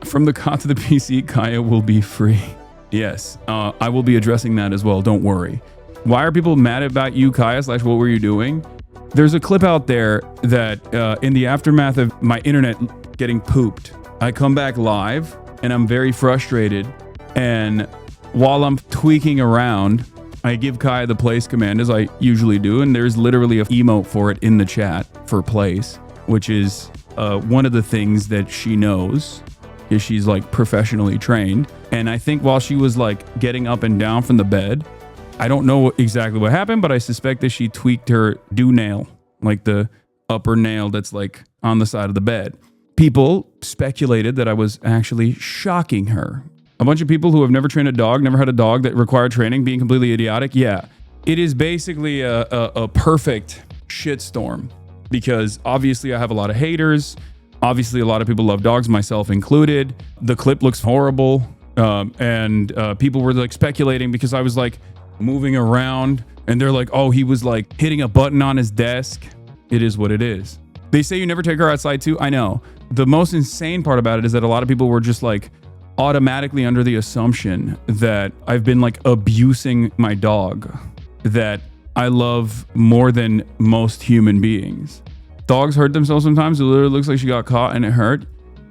From the cot to the PC, Kaya will be free. Yes, I will be addressing that as well. Don't worry. Why are people mad about you, Kaya, / what were you doing? There's a clip out there that in the aftermath of my internet getting pooped, I come back live and I'm very frustrated. And while I'm tweaking around, I give Kaya the place command as I usually do. And there's literally an emote for it in the chat for place, which is one of the things that she knows is she's like professionally trained. And I think while she was like getting up and down from the bed, I don't know exactly what happened, but I suspect that she tweaked her do nail, like the upper nail that's like on the side of the bed. People speculated that I was actually shocking her. A bunch of people who have never trained a dog, never had a dog that required training, being completely idiotic. Yeah, it is basically a perfect shitstorm because obviously I have a lot of haters. Obviously, a lot of people love dogs, myself included. The clip looks horrible. And people were like speculating because I was like moving around and they're like, oh, he was like hitting a button on his desk. It is what it is. They say you never take her outside too. I know. The most insane part about it is that a lot of people were just like automatically under the assumption that I've been like abusing my dog, that I love more than most human beings. Dogs hurt themselves sometimes. It literally looks like she got caught and it hurt.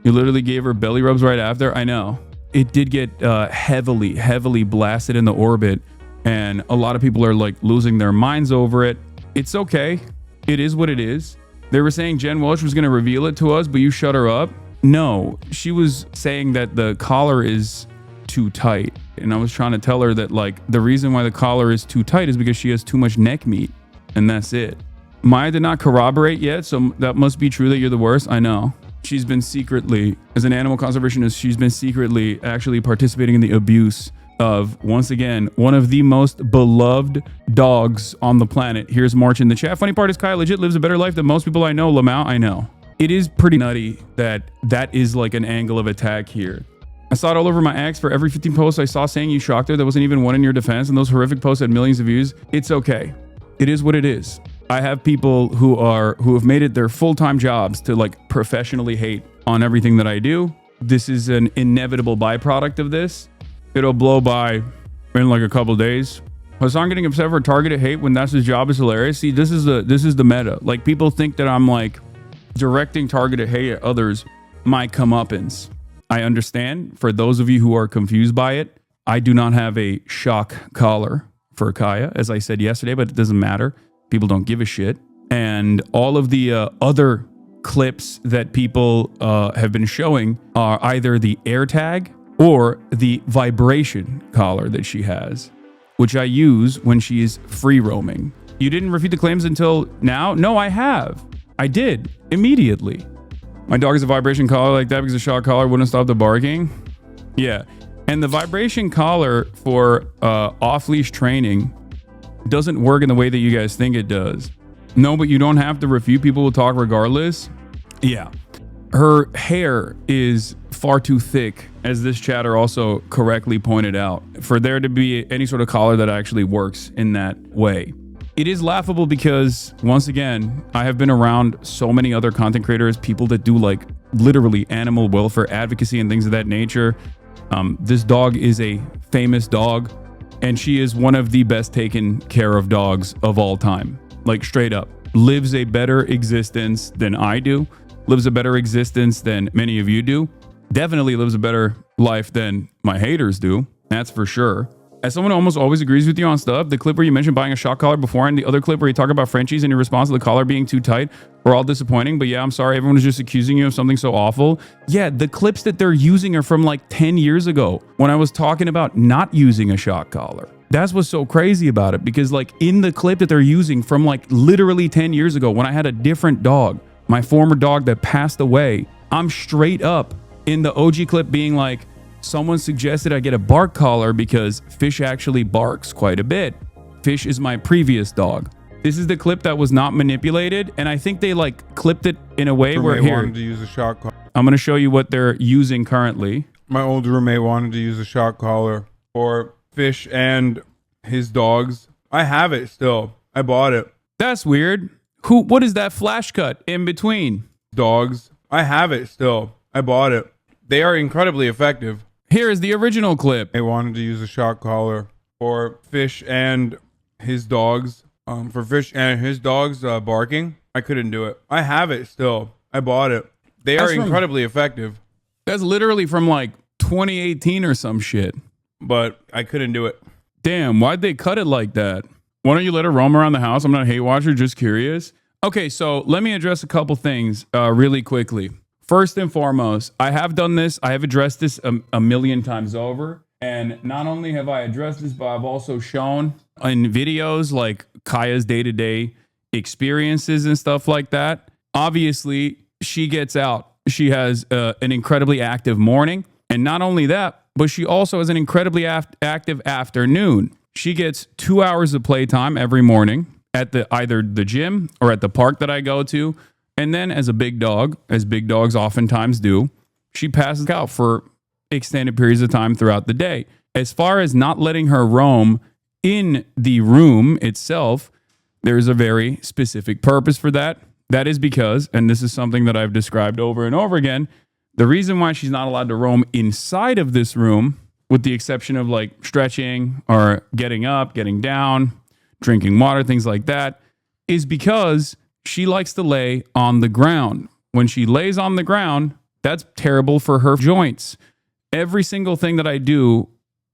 You literally gave her belly rubs right after. I know. It did get heavily blasted in the orbit. And a lot of people are like losing their minds over it. It's okay. It is what it is. They were saying Jen Welch was going to reveal it to us, but you shut her up. No, she was saying that the collar is too tight. And I was trying to tell her that like the reason why the collar is too tight is because she has too much neck meat. And that's it. Maya did not corroborate yet. So that must be true that you're the worst. I know. She's been secretly, as an animal conservationist, she's been secretly actually participating in the abuse of, once again, one of the most beloved dogs on the planet. Here's March in the chat. Funny part is Kaya legit lives a better life than most people I know. Lamau, I know. It is pretty nutty that is like an angle of attack here. I saw it all over my ex. For every 15 posts I saw saying you shocked her, there wasn't even one in your defense, and those horrific posts had millions of views. It's okay. It is what it is. I have people who have made it their full-time jobs to like professionally hate on everything that I do. This is an inevitable byproduct of this. It'll blow by in like a couple days. Hasan getting upset for targeted hate when that's his job is hilarious. See, this is the meta. Like people think that I'm like directing targeted hate at others, my comeuppance. I understand. For those of you who are confused by it, I do not have a shock collar for Kaya, as I said yesterday, but it doesn't matter. People don't give a shit. And all of the other clips that people have been showing are either the AirTag or the vibration collar that she has, which I use when she's free roaming. You didn't refute the claims until now? No, I have. I did immediately. My dog has a vibration collar like that because the shock collar wouldn't stop the barking. Yeah. And the vibration collar for off-leash training doesn't work in the way that you guys think it does. No, but you don't have to refute. People will talk regardless. Yeah. Her hair is far too thick, as this chatter also correctly pointed out, for there to be any sort of collar that actually works in that way. It is laughable because, once again, I have been around so many other content creators, people that do like literally animal welfare advocacy and things of that nature. This dog is a famous dog, and she is one of the best taken care of dogs of all time. Like straight up, lives a better existence than I do, lives a better existence than many of you do, definitely lives a better life than my haters do, that's for sure. As someone who almost always agrees with you on stuff, the clip where you mentioned buying a shock collar before and the other clip where you talk about Frenchies and your response to the collar being too tight were all disappointing. But yeah, I'm sorry, everyone was just accusing you of something so awful. Yeah, the clips that they're using are from like 10 years ago when I was talking about not using a shock collar. That's what's so crazy about it, because like in the clip that they're using from like literally 10 years ago when I had a different dog, my former dog that passed away, I'm straight up in the OG clip being like, someone suggested I get a bark collar because Fish actually barks quite a bit. Fish is my previous dog. This is the clip that was not manipulated, and I think they like clipped it in a way where here, wanted to use a shock collar. I'm going to show you what they're using currently. My old roommate wanted to use a shock collar for Fish and his dogs. I have it still. I bought it. That's weird. What is that flash cut in between? Dogs. I have it still. I bought it. they are incredibly effective. Here is the original clip. I wanted to use a shock collar for Fish and his dogs. For Fish and his dogs barking. I couldn't do it. I have it still. I bought it. They are incredibly effective. That's literally from like 2018 or some shit. But I couldn't do it. Damn, why'd they cut it like that? Why don't you let her roam around the house? I'm not a hate watcher, just curious. Okay, so let me address a couple things really quickly. First and foremost, I have done this. I have addressed this a million times over. And not only have I addressed this, but I've also shown in videos like Kaya's day-to-day experiences and stuff like that. Obviously, she gets out. She has an incredibly active morning. And not only that, but she also has an incredibly active afternoon. She gets 2 hours of playtime every morning at either the gym or at the park that I go to. And then as a big dog, as big dogs oftentimes do, she passes out for extended periods of time throughout the day. As far as not letting her roam in the room itself, there's a very specific purpose for that. That is because, and this is something that I've described over and over again, the reason why she's not allowed to roam inside of this room, with the exception of like stretching or getting up, getting down, drinking water, things like that, is because she likes to lay on the ground. When she lays on the ground, that's terrible for her joints. Every single thing that I do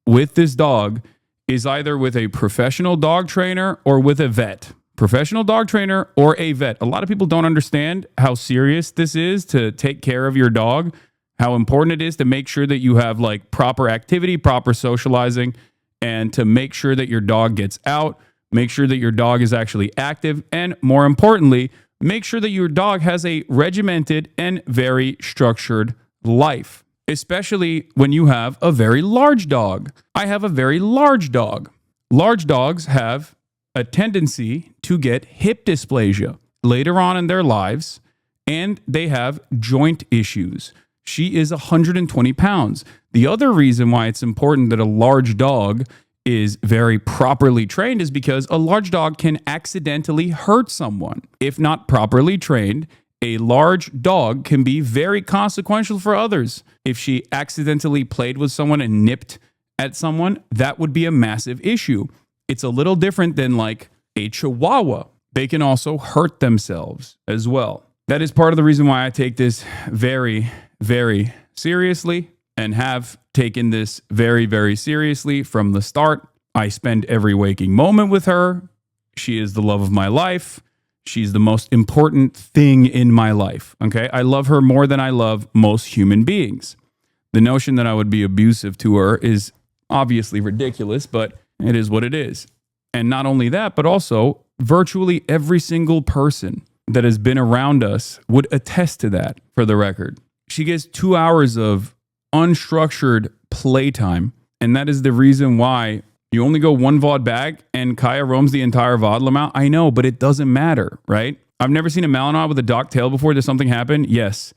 with this dog is either with a professional dog trainer or with a vet. Professional dog trainer or a vet. A lot of people don't understand how serious this is to take care of your dog, how important it is to make sure that you have like proper activity, proper socializing, and to make sure that your dog gets out, make sure that your dog is actually active, and more importantly, make sure that your dog has a regimented and very structured life, especially when you have a very large dog. I have a very large dog. Large dogs have a tendency to get hip dysplasia later on in their lives, and they have joint issues. She is 120 pounds. The other reason why it's important that a large dog is very properly trained is because a large dog can accidentally hurt someone. If not properly trained, a large dog can be very consequential for others. If she accidentally played with someone and nipped at someone, that would be a massive issue. It's a little different than like a Chihuahua. They can also hurt themselves as well. That is part of the reason why I take this very, very seriously and have taken this very, very seriously from the start. I spend every waking moment with her. She is the love of my life. She's the most important thing in my life. Okay. I love her more than I love most human beings. The notion that I would be abusive to her is obviously ridiculous, but it is what it is. And not only that, but also virtually every single person that has been around us would attest to that, for the record. She gets 2 hours of unstructured playtime. And that is the reason why you only go one VOD bag and Kaya roams the entire VOD amount. I know, but it doesn't matter, right? I've never seen a Malinois with a docked tail before. Did something happen? Yes.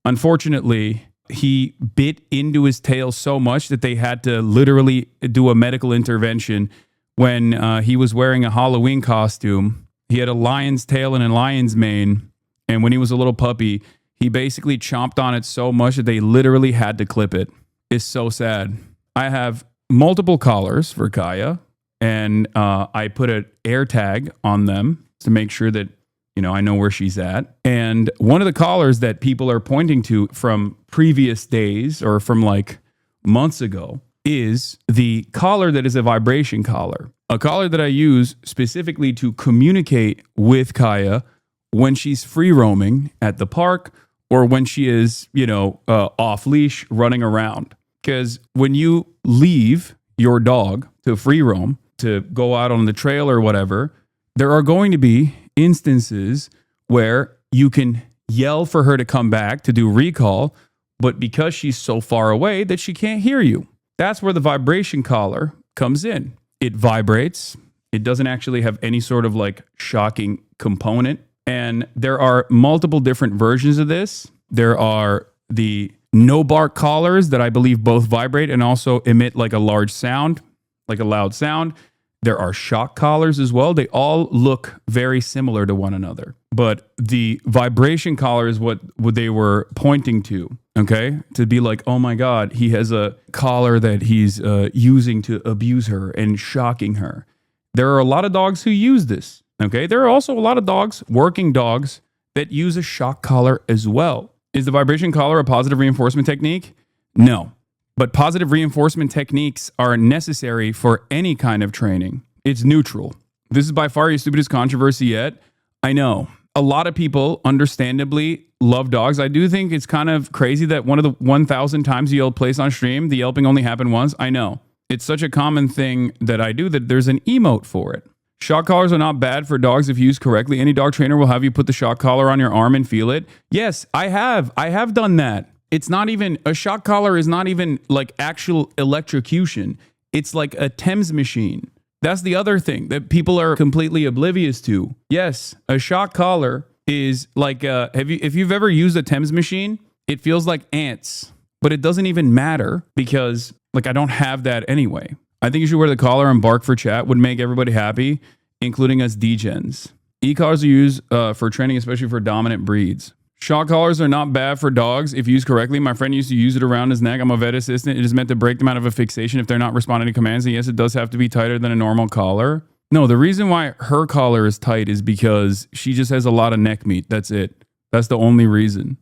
Unfortunately, he bit into his tail so much that they had to literally do a medical intervention when he was wearing a Halloween costume. He had a lion's tail and a lion's mane. And when he was a little puppy, he basically chomped on it so much that they literally had to clip it. It's so sad. I have multiple collars for Kaya, and I put an air tag on them to make sure that, you know, I know where she's at. And one of the collars that people are pointing to from previous days or from like months ago is the collar that is a vibration collar. A collar that I use specifically to communicate with Kaya when she's free roaming at the park or when she is, you know, off leash running around. Because when you leave your dog to free roam, to go out on the trail or whatever, there are going to be instances where you can yell for her to come back to do recall, but because she's so far away that she can't hear you. That's where the vibration collar comes in. It vibrates. It doesn't actually have any sort of like shocking component. And there are multiple different versions of this. There are the no bark collars that I believe both vibrate and also emit like a large sound, like a loud sound. There are shock collars as well. They all look very similar to one another. But the vibration collar is what they were pointing to. Okay. To be like, oh my God, he has a collar that he's using to abuse her and shocking her. There are a lot of dogs who use this. Okay. There are also a lot of dogs, working dogs, that use a shock collar as well. Is the vibration collar a positive reinforcement technique? No. But positive reinforcement techniques are necessary for any kind of training. It's neutral. This is by far your stupidest controversy yet. I know. A lot of people, understandably, love dogs. I do think it's kind of crazy that one of the 1,000 times you yelled place on stream, the yelping only happened once. I know. It's such a common thing that I do that there's an emote for it. Shock collars are not bad for dogs if used correctly. Any dog trainer will have you put the shock collar on your arm and feel it. Yes, I have. I have done that. It's not even, a shock collar is not even like actual electrocution. It's like a Thames machine. That's the other thing that people are completely oblivious to. Yes, a shock collar is like, if you've ever used a Thames machine, it feels like ants, but it doesn't even matter because like I don't have that anyway. I think you should wear the collar and bark for chat. Would make everybody happy, including us degens. E-collars are used for training, especially for dominant breeds. Shock collars are not bad for dogs if used correctly. My friend used to use it around his neck. I'm a vet assistant. It is meant to break them out of a fixation if they're not responding to commands. And yes, it does have to be tighter than a normal collar. No, the reason why her collar is tight is because she just has a lot of neck meat. That's it. That's the only reason.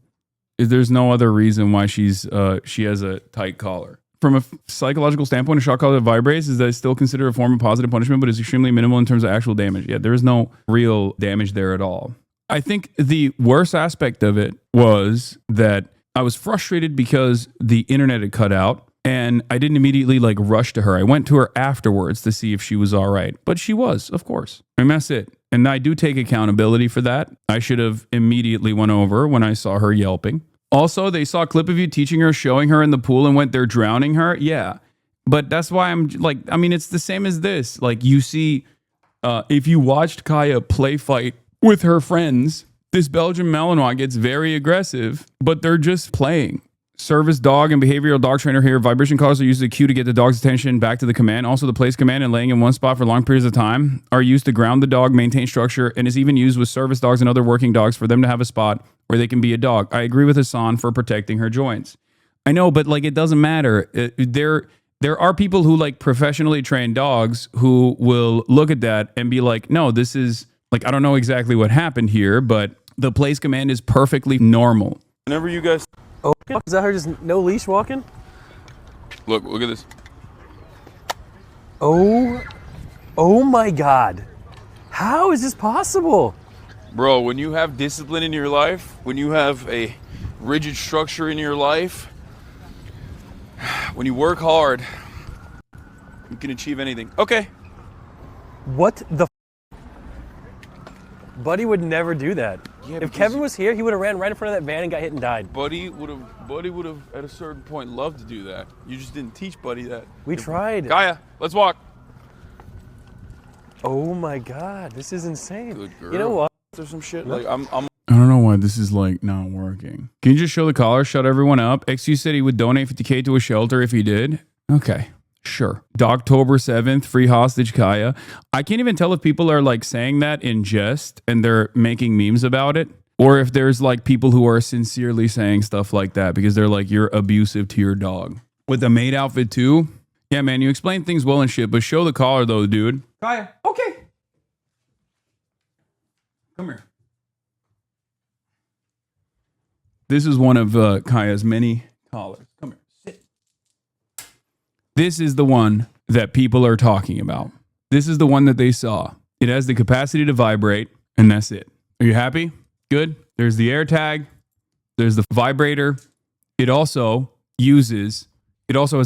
There's no other reason why she has a tight collar. From a psychological standpoint, a shock collar that vibrates is that it's still considered a form of positive punishment, but is extremely minimal in terms of actual damage. Yeah, there is no real damage there at all. I think the worst aspect of it was that I was frustrated because the internet had cut out and I didn't immediately like rush to her. I went to her afterwards to see if she was all right, but she was, of course. I mean, that's it. And I do take accountability for that. I should have immediately went over when I saw her yelping. Also, they saw a clip of you teaching her, showing her in the pool and went there drowning her. Yeah. But that's why I'm like, I mean, it's the same as this. Like you see, if you watched Kaya play fight with her friends, this Belgian Malinois gets very aggressive, but they're just playing. Service dog and behavioral dog trainer here. Vibration collars are used as a cue to get the dog's attention back to the command. Also, the place command and laying in one spot for long periods of time are used to ground the dog, maintain structure, and is even used with service dogs and other working dogs for them to have a spot where they can be a dog. I agree with Hasan for protecting her joints. I know, but like it doesn't matter. There are people who like professionally train dogs who will look at that and be like, no, this is like, I don't know exactly what happened here, but the place command is perfectly normal. Whenever you guys... Oh, is that her just no leash walking? Look at this. Oh my God. How is this possible? Bro, when you have discipline in your life, when you have a rigid structure in your life, when you work hard, you can achieve anything. Okay. What the Buddy would never do that. Yeah, if Kevin was here, he would have ran right in front of that van and got hit and died. Buddy would have at a certain point loved to do that. You just didn't teach Buddy that. We tried. Gaia, let's walk. Oh my God, this is insane. Good girl. You know what? There's some shit like I'm I don't know why this is like not working. Can you just show the collar? Shut everyone up. XU said he would donate 50K to a shelter if he did. Okay. Sure. October 7th, free hostage Kaya. I can't even tell if people are like saying that in jest and they're making memes about it, or if there's like people who are sincerely saying stuff like that because they're like, you're abusive to your dog. With the maid outfit too? Yeah, man, you explain things well and shit, but show the collar though, dude. Kaya, okay. Come here. This is one of Kaya's many collars. Come here. Sit. This is the one that people are talking about. This is the one that they saw. It has the capacity to vibrate, and that's it. Are you happy? Good. There's the air tag. There's the vibrator. It also has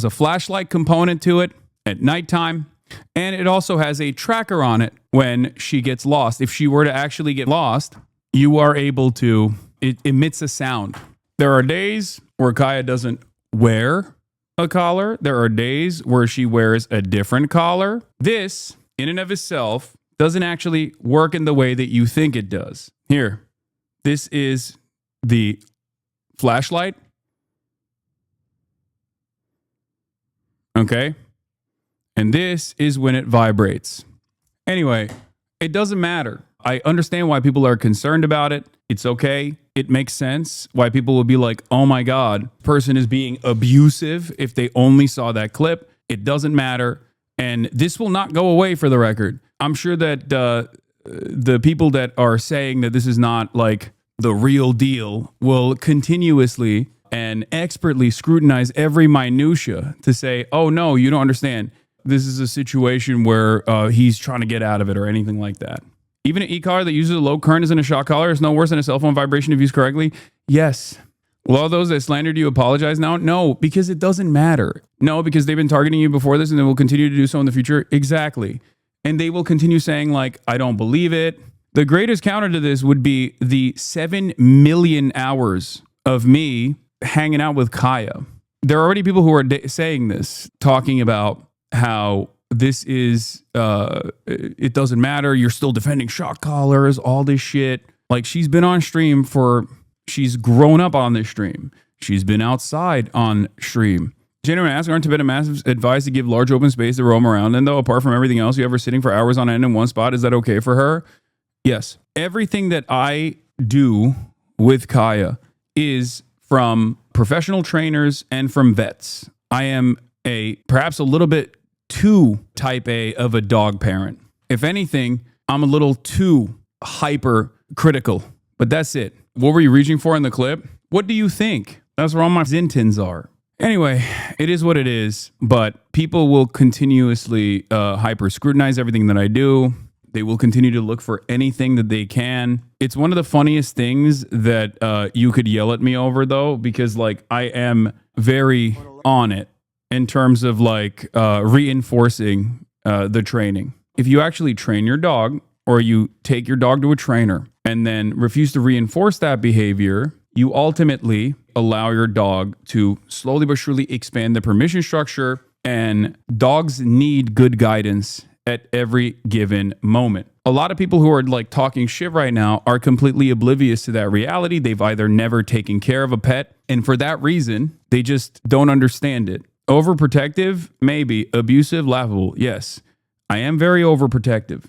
a flashlight component to it at nighttime, and it also has a tracker on it when she gets lost. If she were to actually get lost, you are able to, it emits a sound. There are days where Kaya doesn't wear a collar. There are days where she wears a different collar. This, in and of itself, doesn't actually work in the way that you think it does. Here, this is the flashlight. Okay? And this is when it vibrates. Anyway, it doesn't matter. I understand why people are concerned about it. It's okay. It makes sense why people will be like, oh my God, person is being abusive if they only saw that clip. It doesn't matter. And this will not go away, for the record. I'm sure that the people that are saying that this is not like the real deal will continuously and expertly scrutinize every minutia to say, oh no, you don't understand. This is a situation where he's trying to get out of it or anything like that. Even an e-collar that uses a low current as in a shock collar is no worse than a cell phone vibration if used correctly. Yes. Will all those that slandered you apologize now? No, because it doesn't matter. No, because they've been targeting you before this and they will continue to do so in the future. Exactly. And they will continue saying like, I don't believe it. The greatest counter to this would be the 7 million hours of me hanging out with Kaya. There are already people who are saying this, talking about how this is, it doesn't matter. You're still defending shock collars, all this shit. Like she's been on stream she's grown up on this stream. She's been outside on stream. Genuine ask, aren't Tibetan Mastiffs advised to give large open space to roam around? And though, apart from everything else, you ever sitting for hours on end in one spot, is that okay for her? Yes. Everything that I do with Kaya is from professional trainers and from vets. I am perhaps a little bit too type A of a dog parent. If anything, I'm a little too hyper critical, but that's it. What were you reaching for in the clip? What do you think? That's where all my Zintins are. Anyway, it is what it is, but people will continuously hyper scrutinize everything that I do. They will continue to look for anything that they can. It's one of the funniest things that you could yell at me over, though, because like I am very on it in terms of like reinforcing the training. If you actually train your dog or you take your dog to a trainer and then refuse to reinforce that behavior, you ultimately allow your dog to slowly but surely expand the permission structure, and dogs need good guidance at every given moment. A lot of people who are like talking shit right now are completely oblivious to that reality. They've either never taken care of a pet, and for that reason, they just don't understand it. Overprotective? Maybe. Abusive? Laughable? Yes. I am very overprotective.